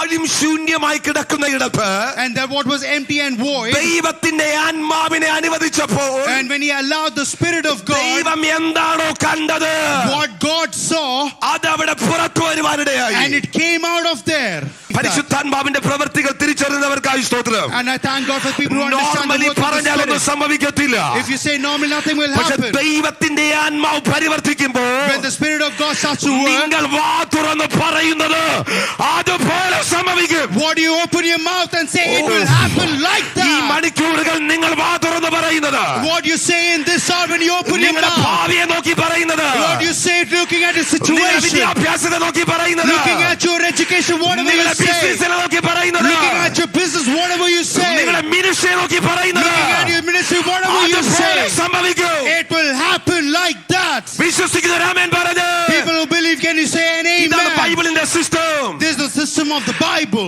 പാഴും ശൂന്യമായി കിടക്കുന്ന ഇടത്ത് and that what was empty and void, ദൈവത്തിന്റെ ആത്മാവിനെ അനുവദിച്ചപ്പോൾ and when he allowed the Spirit of God, ദൈവം എന്താണോ കണ്ടത് what God saw, അതവിടെ പുറത്തു വരുവാനിടയായി. and it came out of there. പരിശുദ്ധാത്മാവിന്റെ പ്രവൃത്തികൾ തിരിച്ചറിയുന്നവർക്കായി സ്തോത്രം. And I thank God for people who understand the work of the Spirit. സംഭവിക്കത്തില്ല. If you say normal, nothing will happen. ദൈവത്തിന്റെ ആത്മാവ് പരിവർത്തിക്കുമ്പോൾ when the Spirit of God starts to work, നിങ്ങൾ വാ തുറന്ന് പറയുന്നത് അതുപോലെ സംഭവിക്കും. what you open your mouth and say, it will happen like that. ഈ മണിക്കൂറുകൾ നിങ്ങൾ വാ തുറന്ന് പറയുന്നത്, what you say in this hour when you open your mouth, ഭാവിയെ നോക്കി പറയുന്നത്, what you say looking at your situation, വിദ്യാഭ്യാസത്തെ നോക്കി പറയുന്നത്, looking at your education, whatever you say, നോക്കി പറയുന്നത്, looking at your business, whatever you say, നിങ്ങളുടെ ministry നോക്കി പറയുന്നത്, looking at your ministry, whatever you say, സംഭവിക്കും. it will happen like that. വിശ്വസിക്കുന്നവർ ആമേൻ പറഞ്ഞു. People who believe, can you say an amen? ഇതാണ് ബൈബിളിന്റെ system. This is the system of the Bible.